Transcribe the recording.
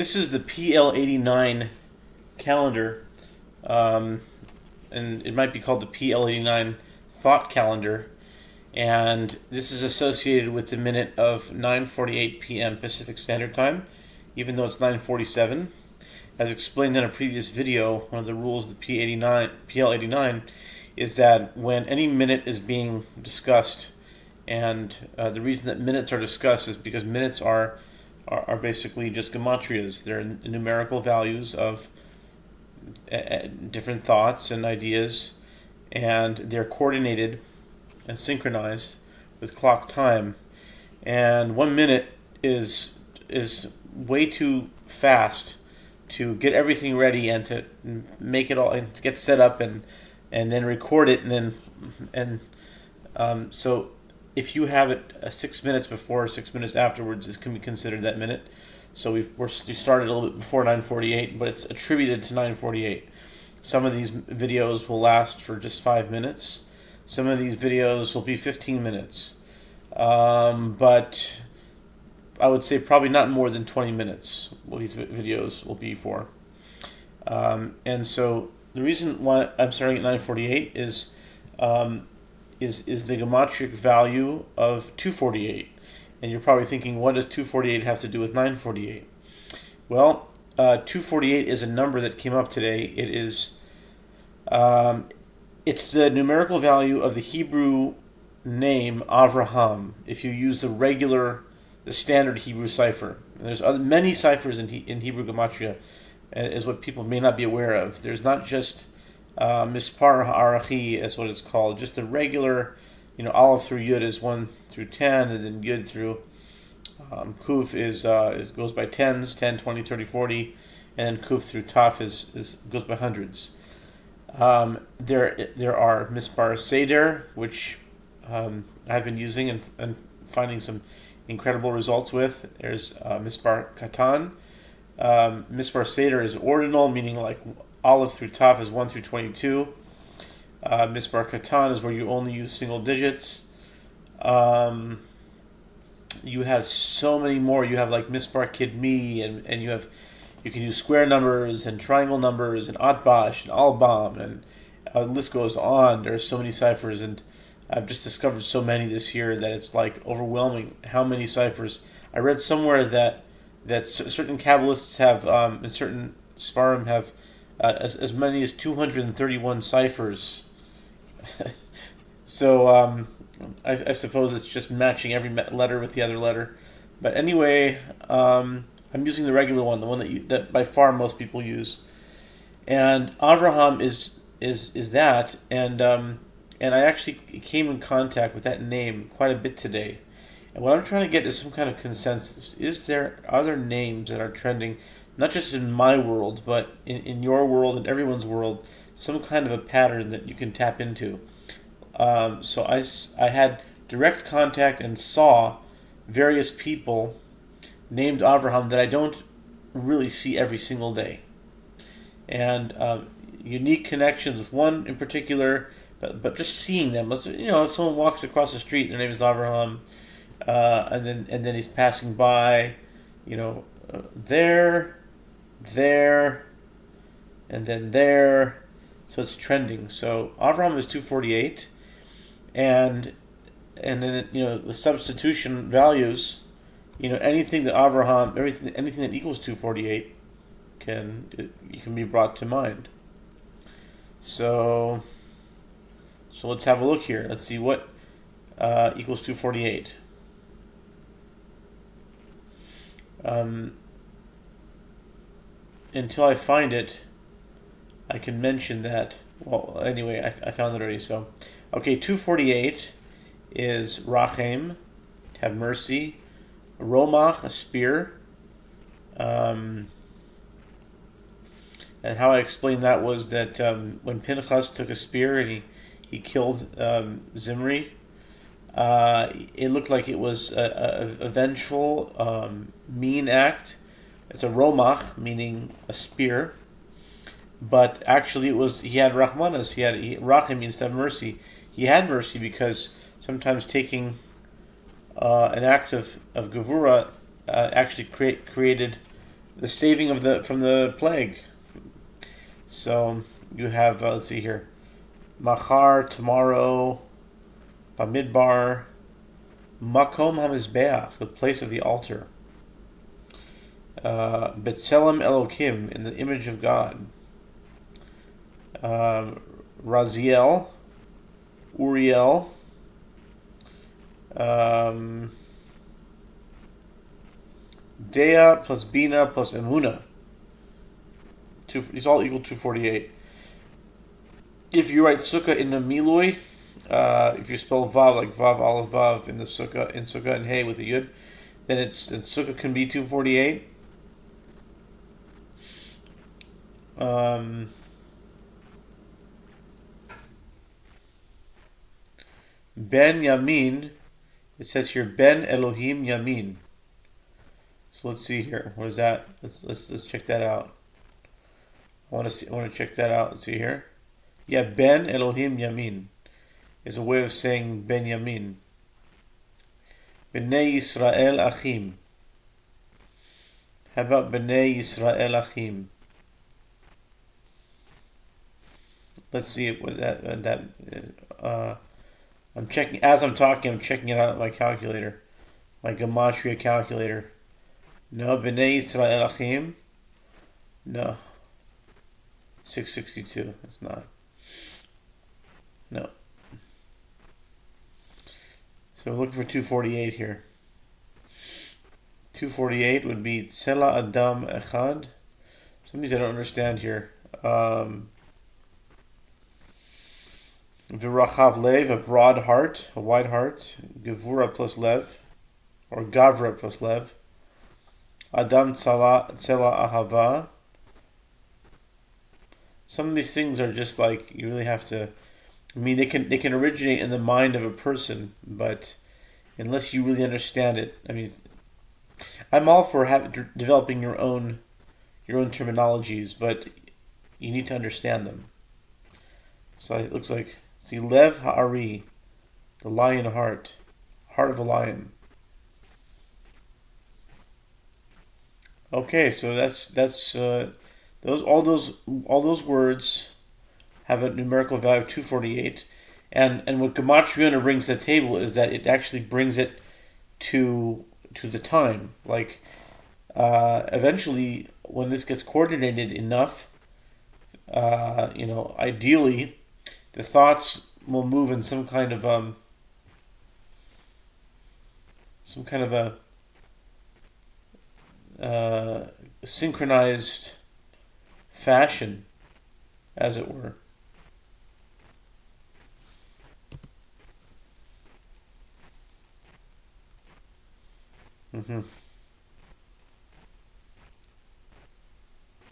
This is the PL-89 calendar, and it might be called the PL-89 thought calendar. And this is associated with the minute of 9:48 p.m. Pacific Standard Time, even though it's 9:47. As explained in a previous video, one of the rules of the PL-89 is that when any minute is being discussed, and the reason that minutes are discussed is because minutes are basically just gematrias. They're numerical values of different thoughts and ideas, and they're coordinated and synchronized with clock time. And 1 minute is way too fast to get everything ready and to make it all and to get set up and then record it so if you have it 6 minutes before or 6 minutes afterwards, this can be considered that minute. So we started a little bit before 9:48, but it's attributed to 9:48. Some of these videos will last for just 5 minutes. Some of these videos will be 15 minutes. But I would say probably not more than 20 minutes what these videos will be for. And so the reason why I'm starting at 9:48 is the gematria value of 248. And you're probably thinking, what does 248 have to do with 9:48? Well, 248 is a number that came up today. It is it's the numerical value of the Hebrew name Avraham if you use the standard Hebrew cipher. And there's many ciphers in Hebrew gematria, is what people may not be aware of. There's not just Mispar Ha'arachi, as what it's called, just the regular, Aleph through Yud is 1 through 10, and then Yud through Kuf goes by tens, 10, 20, 30, 40, and then Kuf through Taf goes by hundreds. There are Mispar Seder, which I've been using and finding some incredible results with. There's Mispar Katan. Mispar Seder is ordinal, meaning like Aleph through Taf is 1 through 22. Mispar Katan is where you only use single digits. You have so many more. You have like Mispar Kidmi, and you can use square numbers and triangle numbers and Atbash and Albam, and the list goes on. There's so many ciphers, and I've just discovered so many this year that it's like overwhelming how many ciphers. I read somewhere that certain Kabbalists have, and certain Sfarim have as many as 231 ciphers. So I suppose it's just matching every letter with the other letter. But anyway, I'm using the regular one, the one that by far most people use. And Avraham is that, and I actually came in contact with that name quite a bit today. And what I'm trying to get is some kind of consensus. Are there names that are trending, not just in my world, but in your world and everyone's world, some kind of a pattern that you can tap into? So I had direct contact and saw various people named Avraham that I don't really see every single day. And unique connections with one in particular, but just seeing them. If someone walks across the street, their name is Avraham, and then he's passing by, there, and then there. So it's trending. So Avraham is 248, and then the substitution values, anything that Avraham, anything that equals 248 can be brought to mind. So let's have a look here. Let's see what equals 248. Until I find it, I can mention that. Well, anyway, I found it already. So, okay, 248 is Rachem, have mercy. Romach, a spear. And how I explained that was that when Pinchas took a spear and he killed Zimri, it looked like it was a vengeful, mean act. It's a romach, meaning a spear, but actually he had rachmanas. Rachem means to have mercy. He had mercy because sometimes taking an act of gevura actually created the saving of the from the plague. So you have let's see here, Machar tomorrow, Bamidbar, Makom Hamizbeach, the place of the altar. B'Tselem Elokim, in the image of God. Raziel, Uriel, Dea plus Bina plus Emuna. It's all equal to 248. If you write Sukkah in the Milui, if you spell Vav like Vav Aleph Vav in Sukkah and Hey with a Yud, then Sukkah can be 248. Ben Yamin, it says here Ben Elohim Yamin. So let's see here. What is that? Let's check that out. I want to check that out. Let's see here. Yeah, Ben Elohim Yamin is a way of saying Ben Yamin. Bnei Yisrael Achim. How about Bnei Yisrael Achim? Let's see what that. I'm checking as I'm talking. I'm checking it out on my calculator, my gematria calculator. No, Bnei Yisrael Achim. No. 662. It's not. No. So we're looking for 248 here. 248 would be Tzela Adam Echad. Some of these I don't understand here. V'rachav Lev, a broad heart, a wide heart. Gevura plus Lev, or Gavra plus Lev. Adam Tzela Ahava. Some of these things are just like you really have to. I mean, they can originate in the mind of a person, but unless you really understand it, I mean, I'm all for developing your own terminologies, but you need to understand them. So it looks like, see, Lev Ha'ari, the lion heart of a lion. Okay, so that's all those words have a numerical value of 248, and what Gematriona brings to the table is that it actually brings it to the time. Like eventually, when this gets coordinated enough, ideally, the thoughts will move in some kind of a synchronized fashion, as it were. Mm-hmm.